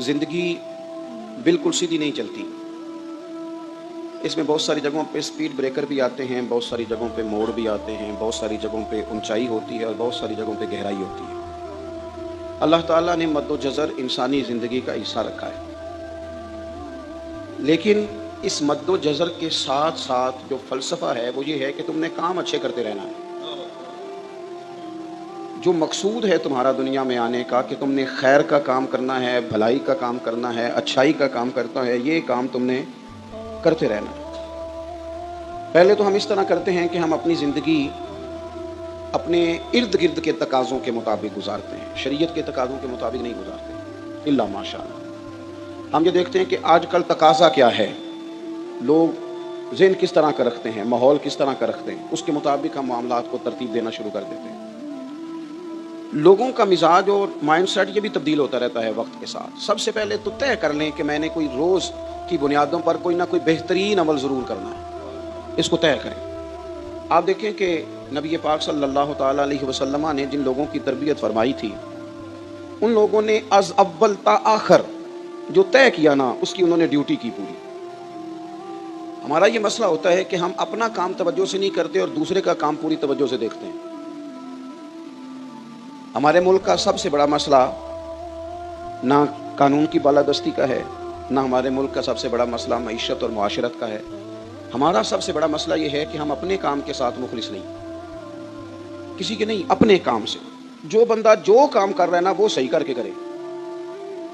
ज़िंदगी बिल्कुल सीधी नहीं चलती। इसमें बहुत सारी जगहों पे स्पीड ब्रेकर भी आते हैं, बहुत सारी जगहों पे मोड़ भी आते हैं, बहुत सारी जगहों पे ऊंचाई होती है और बहुत सारी जगहों पे गहराई होती है। अल्लाह ताला ने मद्दो जज़र इंसानी ज़िंदगी का हिस्सा रखा है, लेकिन इस मद्दो जज़र के साथ साथ जो फ़लसफ़ा है वो ये है कि तुमने काम अच्छे करते रहना है। जो मकसूद है तुम्हारा दुनिया में आने का कि तुमने खैर का काम करना है, भलाई का काम करना है, अच्छाई का काम करना है, ये काम तुमने करते रहना है। पहले तो हम इस तरह करते हैं कि हम अपनी ज़िंदगी अपने इर्द गिर्द के तकाज़ों के मुताबिक गुजारते हैं, शरीयत के तकाज़ों के मुताबिक नहीं गुजारते। इल्ला माशाअल्लाह। हम ये देखते हैं कि आजकल तकाज़ा क्या है, लोग ज़हन किस तरह का रखते हैं, माहौल किस तरह का रखते हैं, उसके मुताबिक हम मामलात को तरतीब देना शुरू कर देते हैं। लोगों का मिजाज और माइंडसेट ये भी तब्दील होता रहता है वक्त के साथ। सबसे पहले तो तय कर लें कि मैंने कोई रोज़ की बुनियादों पर कोई ना कोई बेहतरीन अमल ज़रूर करना है, इसको तय करें। आप देखें कि नबी पाक सल्लल्लाहु ताला अलैहि वसल्लम ने जिन लोगों की तरबियत फरमाई थी, उन लोगों ने अज़ अव्वल ता आखिर जो तय किया ना, उसकी उन्होंने ड्यूटी की पूरी। हमारा ये मसला होता है कि हम अपना काम तवज्जो से नहीं करते और दूसरे का काम पूरी तवज्जो से देखते हैं। हमारे मुल्क का सबसे बड़ा मसला ना कानून की बालादस्ती का है, ना हमारे मुल्क का सबसे बड़ा मसला मईशत और मुआशरत का है। हमारा सबसे बड़ा मसला ये है कि हम अपने काम के साथ मुखलिस नहीं, किसी के नहीं, अपने काम से। जो बंदा जो काम कर रहा है ना वो सही करके करे,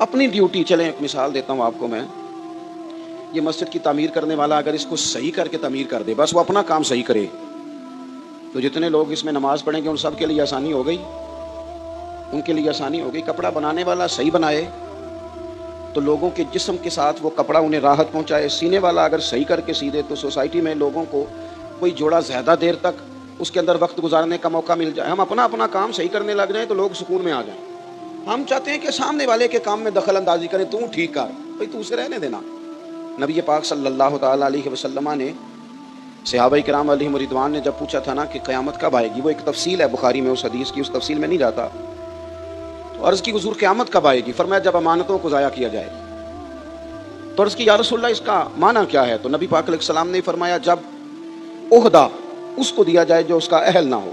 अपनी ड्यूटी। चलें एक मिसाल देता हूँ आपको मैं, ये मस्जिद की तामीर करने वाला अगर इसको सही करके तामीर कर दे, बस वो अपना काम सही करे, तो जितने लोग इसमें नमाज पढ़ेंगे उन सब के लिए आसानी हो गई, उनके लिए आसानी हो गई। कपड़ा बनाने वाला सही बनाए तो लोगों के जिस्म के साथ वो कपड़ा उन्हें राहत पहुंचाए। सीने वाला अगर सही करके सी दे तो सोसाइटी में लोगों को कोई जोड़ा ज़्यादा देर तक उसके अंदर वक्त गुजारने का मौका मिल जाए। हम अपना अपना काम सही करने लग जाएं तो लोग सुकून में आ जाएं। हम चाहते हैं कि सामने वाले के काम में दखल अंदाजी करें, तू ठीक कर भाई, तू उसे रहने देना। नबी पाक सल्लल्लाहु ताला अलैहि वसल्लम ने सहाबा किराम अलैहिम रिदवान ने जब पूछा था ना कि क़यामत कब आएगी, वो एक तफसील है बुखारी में उस हदीस की, उस तफसील में नहीं जाता, तो अर्ज़ की हुज़ूर क़यामत कब आएगी? फरमाया जब अमानतों को ज़ाया किया जाए। तो अर्ज़ की या रसूलल्लाह इसका माना क्या है? तो नबी पाक अलैहिस्सलाम ने फरमाया जब ओहदा उसको दिया जाए जो उसका अहल ना हो।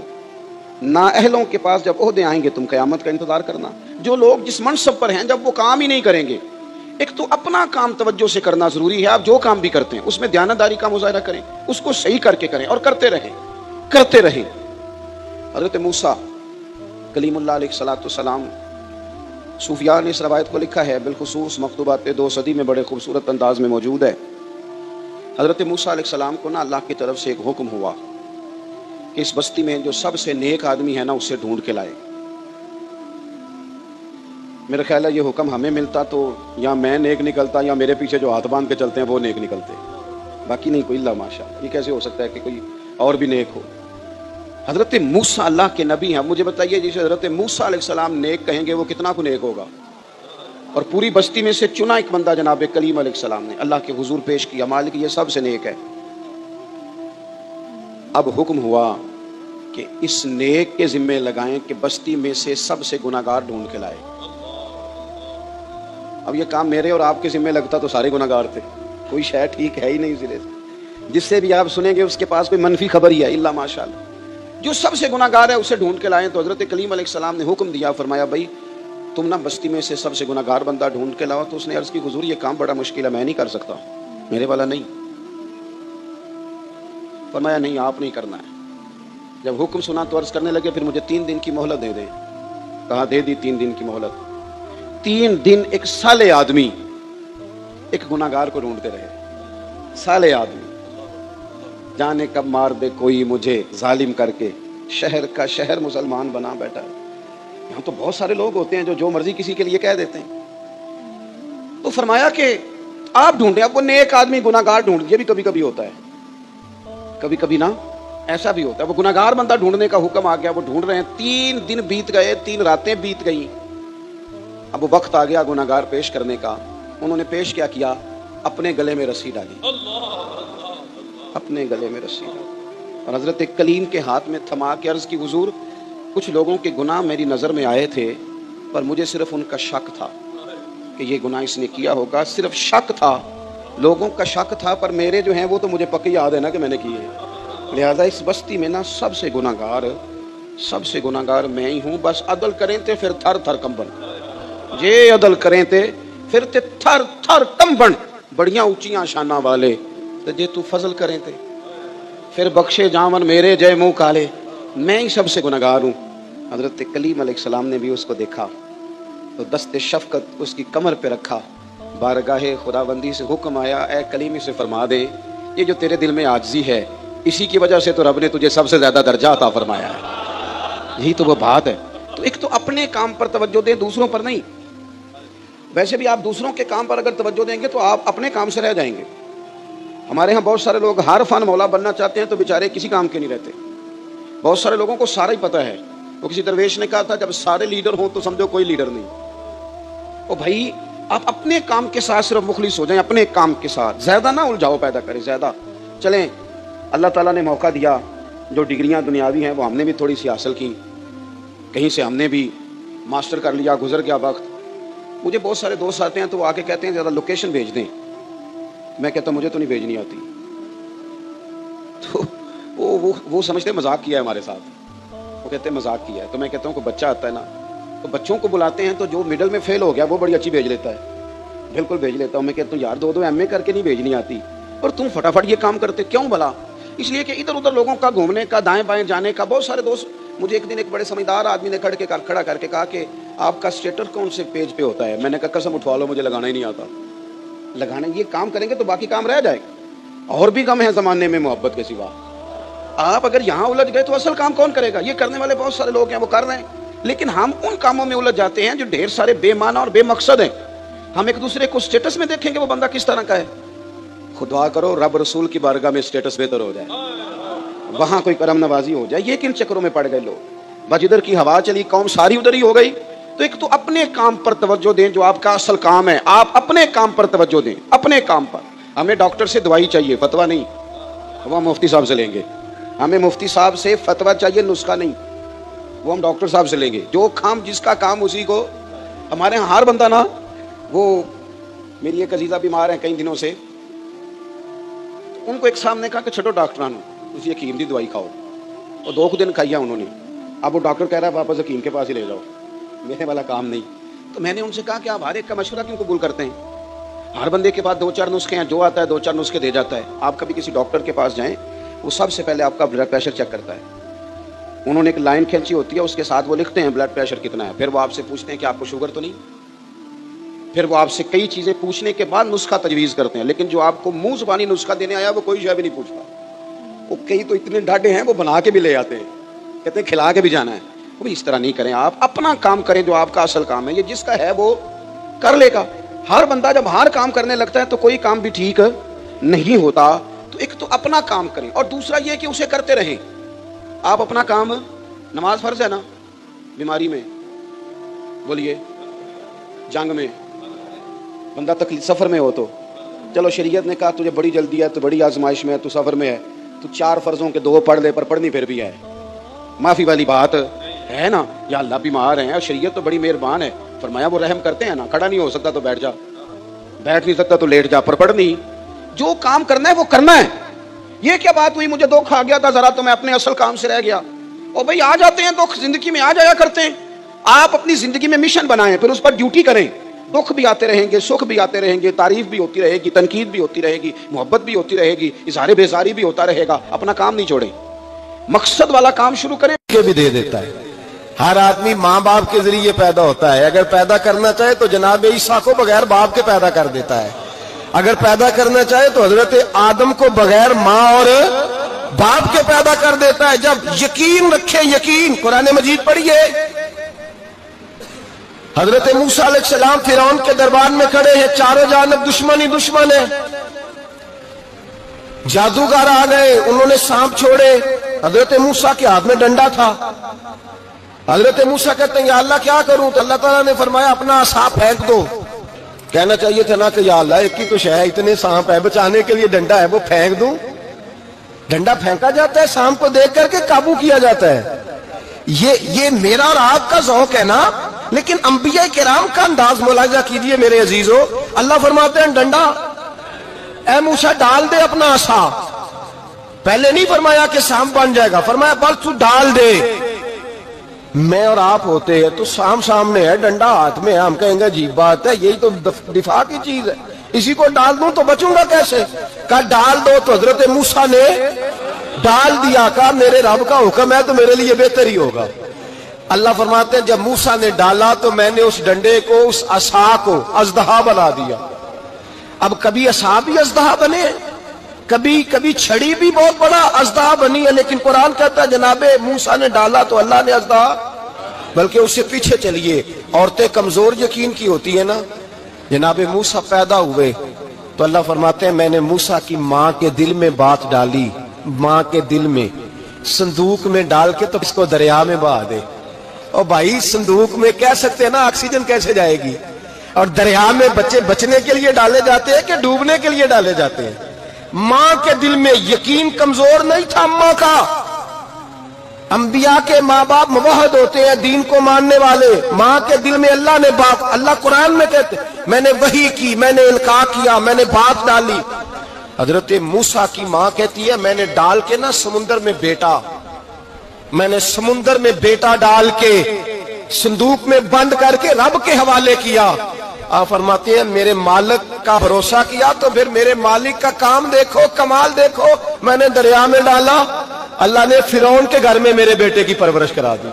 ना अहलों के पास जब ओहदे आएंगे तुम क़यामत का इंतज़ार करना। जो लोग जिस मनसब पर हैं जब वो काम ही नहीं करेंगे, एक तो अपना काम तवज्जो से करना ज़रूरी है। आप जो काम भी करते हैं उसमें दयानतदारी का मुज़ाहरा करें, उसको सही करके करें और करते रहें। हज़रत मूसा कलीमुल्लाह अलैहिस्सलाम, सूफिया ने इस रवायत को लिखा है, बिलखुसूस मकतूबात 2 सदी में बड़े खूबसूरत अंदाज में मौजूद है। हज़रत मूसा अलैहिस्सलाम को ना अल्लाह की तरफ से एक हुक्म हुआ कि इस बस्ती में जो सबसे नेक आदमी है ना उससे ढूंढ के लाए। मेरा ख्याल है ये हुक्म हमें मिलता तो या मैं नेक निकलता या मेरे पीछे जो हाथ बांध के चलते हैं वो नेक निकलते, बाकी नहीं कोई। अल्लाह माशाअल्लाह, ये कैसे हो सकता है कि कोई और भी नेक हो? हज़रत मूसा अल्लाह के नबी हैं। मुझे बताइए जिसे हज़रत मूसा अलैहिस्सलाम नेक कहेंगे वो कितना को नेक होगा? और पूरी बस्ती में से चुना एक बंदा जनाब कलीम अलैहिस्सलाम ने अल्लाह के हुजूर पेश किया, मालिक ये सबसे नेक है। अब हुक्म हुआ कि इस नेक के जिम्मे लगाएं कि बस्ती में से सबसे गुनाहगार ढूंढ के लाए। अब ये काम मेरे और आपके जिम्मे लगता तो सारे गुनाहगार थे, कोई शय ठीक है ही नहीं सिरे से। जिससे भी आप सुनेंगे उसके पास कोई मनफी खबर ही है, इल्ला माशाअल्लाह। जो सबसे गुनाहगार है उसे ढूंढ के लाएं। तो हज़रत कलीम अलैहिस्सलाम ने हुक्म दिया, फरमाया भाई तुम ना बस्ती में से सबसे गुनाहगार बंदा ढूंढ के लाओ। तो उसने अर्ज़ की हुजूर ये काम बड़ा मुश्किल है, मैं नहीं कर सकता, मेरे वाला नहीं। फरमाया नहीं आप नहीं करना है। जब हुक्म सुना तो अर्ज़ करने लगे फिर मुझे 3 दिन की मोहलत दे दें। कहा दे दी 3 दिन की मोहलत। 3 दिन एक साले आदमी एक गुनाहगार को ढूंढते रहे। साले आदमी, जाने कब मार दे कोई मुझे जालिम करके, शहर का शहर मुसलमान बना बैठा है। यहाँ तो बहुत सारे लोग होते हैं जो मर्जी किसी के लिए कह देते हैं। तो फरमाया कि आप ढूंढे। अब वो नेक आदमी गुनाहगार ढूंढ, ये भी कभी कभी होता है, कभी कभी ना ऐसा भी होता है। वो गुनाहगार बंदा ढूंढने का हुक्म आ गया, वो ढूंढ रहे हैं। 3 दिन बीत गए, 3 रातें बीत गई। अब वो वक्त आ गया गुनाहगार पेश करने का। उन्होंने पेश क्या किया? अपने गले में रस्सी डाली, अपने गले में रस्सी डाली और हज़रत कलीम के हाथ में थमा के अर्ज़ की हुजूर कुछ लोगों के गुनाह मेरी नज़र में आए थे पर मुझे सिर्फ उनका शक था, کہ یہ गुनाह इसने किया होगा, सिर्फ शक था, लोगों का शक था, पर मेरे जो हैं वो तो मुझे पक्की याद है ना कि मैंने किए। लिहाजा इस बस्ती में ना सबसे गुनाहगार मैं ही हूँ। बस अदल करें थे फिर थर थर कंबन, जे अदल करें थे फिर ते थर थर कंबन, बड़ियां ऊंचियां शाना वाले, तो जे तू फजल करें थे फिर बख्शे जामन मेरे जय मुंह काले। मैं ही सबसे गुनाहगार हूँ। हजरत कलीम अलैहिस्सलाम ने भी उसको देखा तो दस्ते शफकत उसकी कमर पे रखा, बारगाहे खुदाबंदी से हुक्म आया, ए कलीम से फरमा दे ये जो तेरे दिल में आजिज़ी है इसी की वजह से तो रब ने तुझे सबसे ज्यादा दर्जा अता फरमाया है। यही तो वो बात है। तो एक तो अपने काम पर तवज्जो दें, दूसरों पर नहीं। वैसे भी आप दूसरों के काम पर अगर तवज्जो देंगे तो आप अपने काम से रह जाएंगे। हमारे यहाँ बहुत सारे लोग हर फन मौला बनना चाहते हैं तो बेचारे किसी काम के नहीं रहते। बहुत सारे लोगों को सारा ही पता है। वो किसी दरवेश ने कहा था जब सारे लीडर हों तो समझो कोई लीडर नहीं। ओ भाई आप अपने काम के साथ सिर्फ मुखलिस हो जाएं, अपने काम के साथ ज्यादा ना उलझाओ पैदा करें। ज्यादा चलें, अल्लाह ताला ने मौका दिया, जो डिग्रियां दुनियावी हैं वो हमने भी थोड़ी सी हासिल की, कहीं से हमने भी मास्टर कर लिया, गुजर गया वक्त। मुझे बहुत सारे दोस्त आते हैं तो वो आके कहते हैं ज़रा लोकेशन भेज दें। मैं कहता हूँ मुझे तो नहीं भेजनी आती। तो वो समझते मजाक किया है हमारे साथ, वो कहते हैं मजाक किया है। तो मैं कहता हूँ कोई बच्चा आता है ना तो बच्चों को बुलाते हैं तो जो मिडल में फेल हो गया वो बड़ी अच्छी भेज लेता है, बिल्कुल भेज लेता हूँ। मैं कहता हूँ यार 2-2 MA करके नहीं भेजनी आती और तुम फटाफट ये काम करते क्यों भला? इसलिए कि इधर उधर लोगों का घूमने का, दाएं बाएं जाने का। बहुत सारे दोस्त, मुझे एक दिन एक बड़े समझदार आदमी ने खड़ा करके कहा कि आपका स्टेटस कौन से पेज पे होता है? मैंने कहा कसम उठवा लो मुझे लगाना ही नहीं आता। लगाने ये काम करेंगे तो बाकी काम रह जाएगा। और भी कम है ज़माने में मोहब्बत के सिवा। आप अगर यहाँ उलझ गए तो असल काम कौन करेगा? ये करने वाले बहुत सारे लोग हैं, वो कर रहे हैं, लेकिन हम उन कामों में उलझ जाते हैं जो ढेर सारे बेमाना और बेमकसद हैं। हम एक दूसरे को स्टेटस में देखेंगे वो बंदा किस तरह का है। खुदा करो रब रसूल की बारगाह में स्टेटस बेहतर हो जाए, वहां कोई करम नवाजी हो जाए। ये किन चक्करों में पड़ गए लोग? बस इधर की हवा चली कौम सारी उधर ही हो गई। तो एक तो अपने काम पर तवज्जो दें, जो आपका असल काम है, आप अपने काम पर तवज्जो दें, अपने काम पर। हमें डॉक्टर से दवाई चाहिए, फतवा नहीं, वो हम मुफ्ती साहब से लेंगे। हमें मुफ्ती साहब से फतवा चाहिए, नुस्खा नहीं, वो हम डॉक्टर साहब से लेंगे। जो काम जिसका काम उसी को। हमारे यहाँ हर बंदा ना, वो मेरी एक अजीजा बीमार है कई दिनों से, तो उनको एक सामने कहा कि छठो डॉक्टर उसी हकीम की दवाई खाओ, और 2 दिन खाई है उन्होंने। अब वो डॉक्टर कह रहा है वापस हकीम के पास ही ले जाओ, मेरे वाला काम नहीं। तो मैंने उनसे कहा कि आप हर एक का मशवरा क्यों कबूल करते हैं? हर बंदे के पास 2-4 नुस्खे हैं, जो आता है 2-4 नुस्खे दे जाता है। आप कभी किसी डॉक्टर के पास जाएं, वो सबसे पहले आपका ब्लड प्रेशर चेक करता है। उन्होंने एक लाइन खींची होती है, उसके साथ वो लिखते हैं ब्लड प्रेशर कितना है। फिर वो आपसे पूछते हैं कि आपको शुगर तो नहीं। फिर वो आपसे कई चीज़ें पूछने के बाद नुस्खा तजवीज़ करते हैं। लेकिन जो आपको मुंह ज़ुबानी नुस्खा देने आया वो कोई शय भी नहीं पूछता। वो कई तो इतने डाढ़े हैं वो बना के भी ले आते हैं, कहते हैं खिला के भी जाना है। वो इस तरह नहीं करें। आप अपना काम करें, जो आपका असल काम है। ये जिसका है वो कर लेगा। हर बंदा जब हर काम करने लगता है तो कोई काम भी ठीक नहीं होता। तो एक तो अपना काम करें, और दूसरा ये कि उसे करते रहें। आप अपना काम, नमाज फर्ज है ना, बीमारी में बोलिए, जंग में, बंदा तकलीफ सफ़र में हो तो चलो शरीयत ने कहा तुझे बड़ी जल्दी है, तो बड़ी आजमाइश में है, तू सफ़र में है, तो 4 फर्जों के 2 पढ़ ले, पर पढ़नी फिर भी है। माफ़ी वाली बात है ना, या अल्लाह बीमार है और शरीयत तो बड़ी मेहरबान है, फरमाया वो रहम करते हैं ना। खड़ा नहीं हो सकता तो बैठ जा, बैठ नहीं सकता तो लेट जा, पर पढ़ नहीं। जो काम करना है वो करना है। ये क्या बात हुई मुझे दुख आ गया था जरा तो मैं अपने असल काम से रह गया? और भाई आ जाते हैं दुख, जिंदगी में आ जाया करते हैं। आप अपनी जिंदगी में मिशन बनाएं, फिर उस पर ड्यूटी करें। दुख भी आते रहेंगे, सुख भी आते रहेंगे, तारीफ भी होती रहेगी, तनकीद भी होती रहेगी, मोहब्बत भी होती रहेगी, इज़हार बेजारी भी होता रहेगा। अपना काम नहीं छोड़ें, मकसद वाला काम शुरू करें। के भी दे देता है। हर आदमी माँ बाप के जरिए पैदा होता है। अगर पैदा करना चाहे तो जनाब ईसा को बगैर बाप के पैदा कर देता है। अगर पैदा करना चाहे तो हजरत आदम को बगैर माँ और बाप के पैदा कर देता है। जब यकीन रखें, यकीन, कुरान मजीद पढ़िए, हजरत मूसा अलैहिस्सलाम फिरौन के दरबार में खड़े हैं, चारों जानब दुश्मन ही दुश्मन है। जादूगर आ गए, उन्होंने सांप छोड़े, हजरत मूसा के हाथ में डंडा था। हजरत मूसा कहते हैं या अल्लाह क्या करूं? तो अल्लाह ताला ने फरमाया अपना सांप फेंक दो। कहना चाहिए था ना कि या अल्लाह एक ही तो शय है, इतने सांप है, बचाने के लिए डंडा है, वो फेंक दूं? डंडा फेंका जाता है, सांप को देख करके काबू किया जाता है। یہ میرا اور آپ کا ذوق ہے نا، لیکن انبیاء کرام کا انداز ملاحظہ کیجئے میرے عزیزو. اللہ فرماتے ہیں ڈنڈا، اے موسیٰ ڈال دے اپنا عصا. پہلے نہیں فرمایا کہ سانپ بن جائے گا، فرمایا بس تو ڈال دے. میں اور آپ ہوتے ہیں تو سامنے ہے، ڈنڈا ہاتھ میں ہے، ہم کہیں گے عجیب بات ہے، یہی تو دفاع کی چیز ہے، اسی کو ڈال دوں تو بچوں گا کیسے؟ کہا ڈال دو، تو حضرت موسیٰ نے ڈال دیا. کہا میرے رب کا حکم ہے تو میرے لیے بہتر ہی ہوگا. اللہ فرماتے ہیں جب موسیٰ نے ڈالا تو میں نے اس ڈنڈے کو، اس عصا کو اژدہا بنا دیا. اب کبھی عصا بھی اژدہا بنے، کبھی چھڑی بھی بہت بڑا اژدہا بنی ہے، لیکن قرآن کہتا ہے جناب موسیٰ نے ڈالا تو اللہ نے اژدہا. بلکہ اس سے پیچھے چلیے، عورتیں کمزور یقین کی ہوتی ہیں نا. جناب موسیٰ پیدا ہوئے تو اللہ فرماتے ہیں میں نے موسیٰ کی ماں کے دل میں بات ڈالی، ماں کے دل میں صندوق میں ڈال کے تو اس کو دریا میں بہا دے. اور بھائی صندوق میں کہہ سکتے ہیں نا آکسیجن کیسے جائے گی، اور دریا میں بچے بچنے کے لیے ڈالے جاتے ہیں کہ ڈوبنے کے لیے ڈالے جاتے ہیں. ماں کے دل میں یقین کمزور نہیں تھا ماں کا. انبیاء کے ماں باپ موحد ہوتے ہیں، دین کو ماننے والے. ماں کے دل میں اللہ نے بات، اللہ قرآن میں کہتے میں نے وحی کی، میں نے القاء کیا، میں نے بات ڈالی. حضرت موسیٰ کی ماں کہتی ہے میں نے ڈال کے نا سمندر میں بیٹا، میں نے سمندر میں بیٹا ڈال کے صندوق میں بند کر کے رب کے حوالے کیا. آپ فرماتے ہیں میرے مالک کا بھروسہ کیا تو پھر میرے مالک کا کام دیکھو، کمال دیکھو. میں نے دریا میں ڈالا، اللہ نے فرعون کے گھر میں میرے بیٹے کی پرورش کرا دی.